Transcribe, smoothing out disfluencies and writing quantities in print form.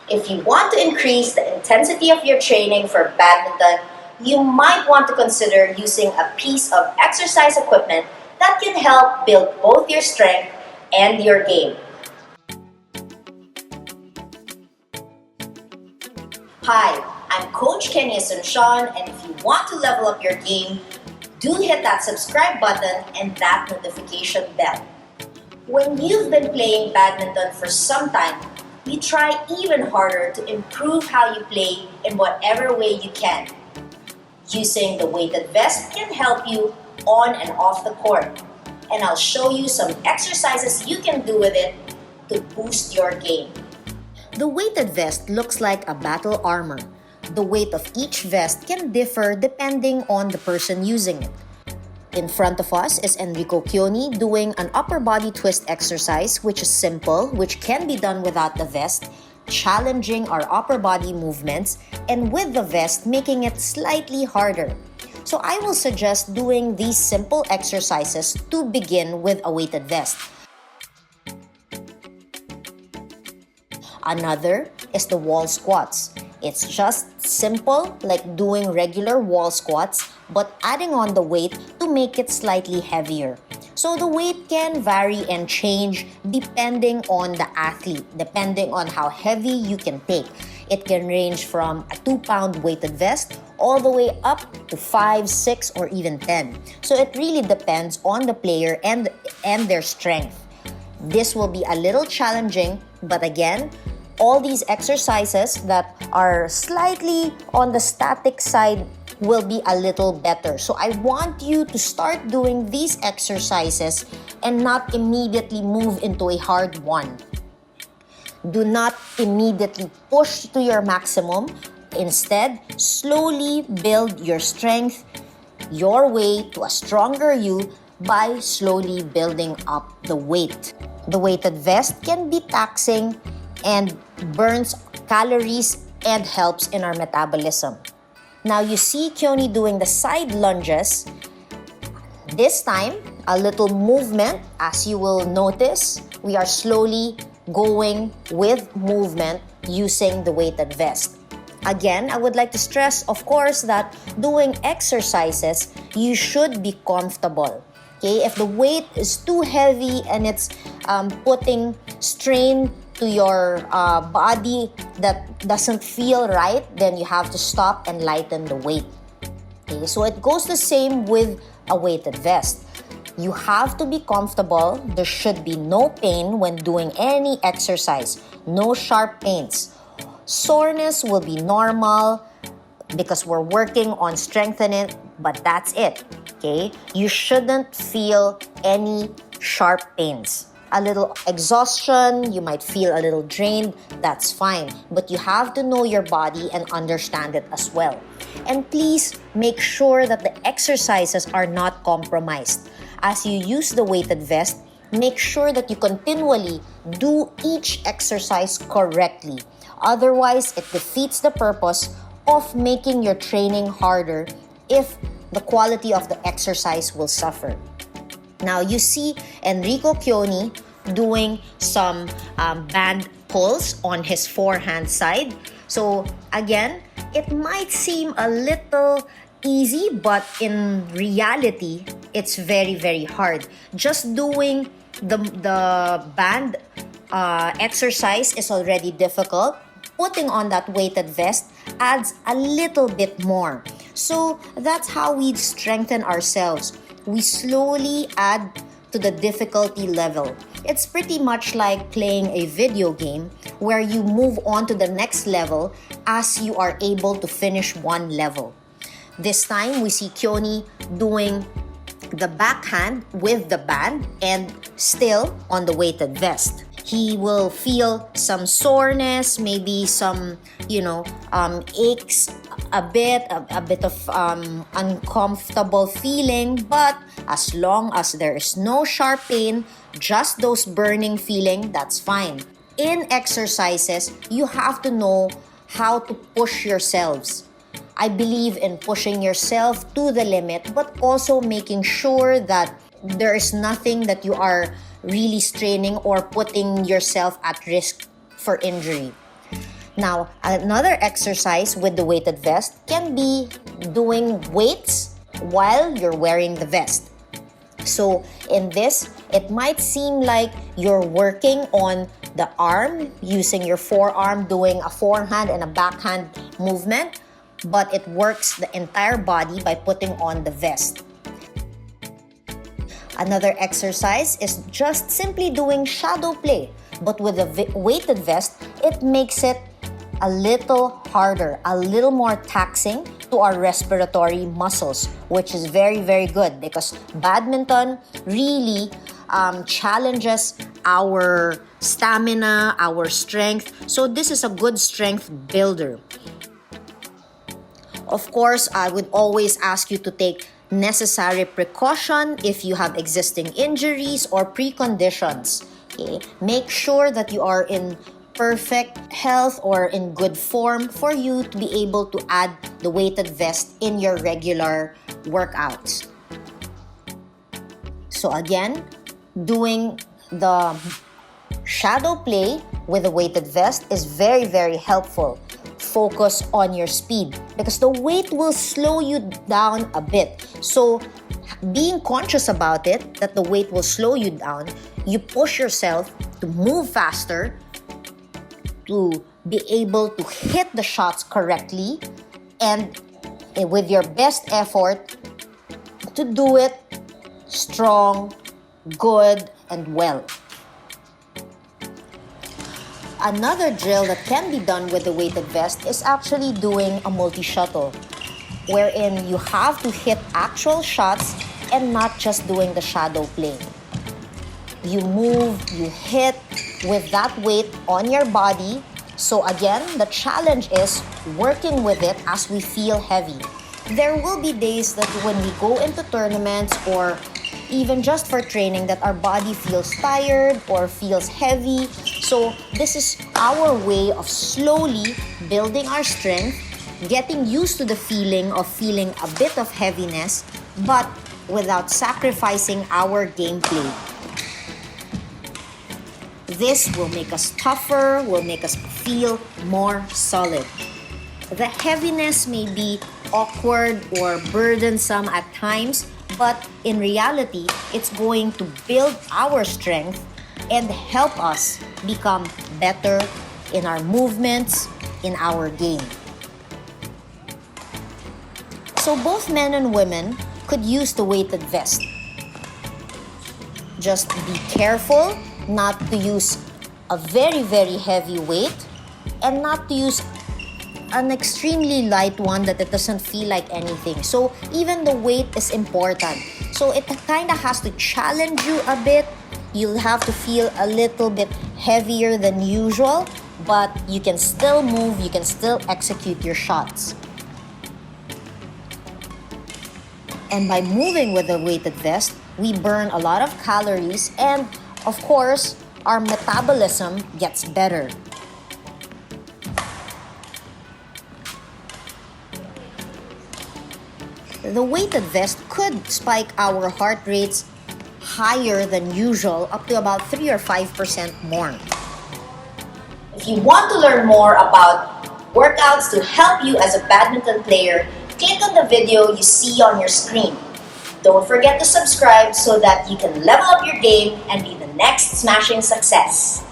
If you want to increase the intensity of your training for badminton, you might want to consider using a piece of exercise equipment that can help build both your strength and your game. Hi, I'm Coach Kennie, and if you want to level up your game, do hit that subscribe button and that notification bell. When you've been playing badminton for some time, you try even harder to improve how you play in whatever way you can. Using the weighted vest can help you on and off the court, and I'll show you some exercises you can do with it to boost your game. The weighted vest looks like a battle armor. The weight of each vest can differ depending on the person using it. In front of us is Enrico Chioni doing an upper body twist exercise, which is simple, which can be done without the vest, challenging our upper body movements, and with the vest, making it slightly harder. So I will suggest doing these simple exercises to begin with a weighted vest. Another is the wall squats. It's just simple, like doing regular wall squats, but adding on the weight to make it slightly heavier. So the weight can vary and change depending on the athlete, depending on how heavy you can take. It can range from a 2-pound weighted vest all the way up to 5, 6, or even 10. So it really depends on the player and their strength. This will be a little challenging, but again, all these exercises that are slightly on the static side will be a little better. So I want you to start doing these exercises and not immediately move into a hard one. Do not immediately push to your maximum. Instead, slowly build your strength, your way to a stronger you by slowly building up the weight. The weighted vest can be taxing and burns calories and helps in our metabolism. Now you see Chioni doing the side lunges. This time, a little movement. As you will notice, we are slowly going with movement using the weighted vest. Again, I would like to stress, of course, that doing exercises, you should be comfortable. Okay, if the weight is too heavy and it's putting strain to your body that doesn't feel right, then you have to stop and lighten the weight. Okay, so it goes the same with a weighted vest. You have to be comfortable. There should be no pain when doing any exercise. No sharp pains. Soreness will be normal because we're working on strengthening, but that's it. Okay? You shouldn't feel any sharp pains. A little exhaustion, you might feel a little drained, that's fine. But you have to know your body and understand it as well. And please make sure that the exercises are not compromised. As you use the weighted vest, make sure that you continually do each exercise correctly. Otherwise, it defeats the purpose of making your training harder if the quality of the exercise will suffer. Now, you see Enrico Chioni doing some band pulls on his forehand side. So, again, it might seem a little easy, but in reality, it's very, very hard. Just doing the band exercise is already difficult. Putting on that weighted vest adds a little bit more. So, that's how we strengthen ourselves. We slowly add to the difficulty level. It's pretty much like playing a video game where you move on to the next level as you are able to finish one level. This time, we see Chioni doing the backhand with the band and still on the weighted vest. He will feel some soreness, maybe some, aches, a bit of uncomfortable feeling, but as long as there is no sharp pain, just those burning feeling, that's fine. In exercises, you have to know how to push yourselves. I believe in pushing yourself to the limit, but also making sure that there is nothing that you are really straining or putting yourself at risk for injury. Now, another exercise with the weighted vest can be doing weights while you're wearing the vest. So in this, it might seem like you're working on the arm, using your forearm, doing a forehand and a backhand movement, but it works the entire body by putting on the vest. Another exercise is just simply doing shadow play, but with a weighted vest, it makes it a little harder, a little more taxing to our respiratory muscles, which is very, very good because badminton really challenges our stamina, our strength. So this is a good strength builder. Of course, I would always ask you to take necessary precaution if you have existing injuries or preconditions. Okay? Make sure that you are in perfect health or in good form for you to be able to add the weighted vest in your regular workouts. So again, doing the shadow play with a weighted vest is very, very helpful. Focus on your speed because the weight will slow you down a bit. So being conscious about it, that the weight will slow you down, you push yourself to move faster, to be able to hit the shots correctly, and with your best effort to do it strong, good, and well. Another drill that can be done with the weighted vest is actually doing a multi-shuttle, wherein you have to hit actual shots and not just doing the shadow play. You move, you hit with that weight on your body. So again, the challenge is working with it as we feel heavy. There will be days that when we go into tournaments or even just for training that our body feels tired or feels heavy. So this is our way of slowly building our strength, getting used to the feeling of feeling a bit of heaviness, but without sacrificing our gameplay. This will make us tougher, will make us feel more solid. The heaviness may be awkward or burdensome at times, but in reality, it's going to build our strength and help us become better in our movements, in our game. So both men and women could use the weighted vest. Just be careful not to use a very, very heavy weight and not to use an extremely light one that it doesn't feel like anything. So even the weight is important. So it kind of has to challenge you a bit. You'll have to feel a little bit heavier than usual, but you can still move, you can still execute your shots. And by moving with a weighted vest, we burn a lot of calories and, of course, our metabolism gets better. The weighted vest could spike our heart rates higher than usual, up to about 3 or 5% more. If you want to learn more about workouts to help you as a badminton player, click on the video you see on your screen. Don't forget to subscribe so that you can level up your game and be the next smashing success.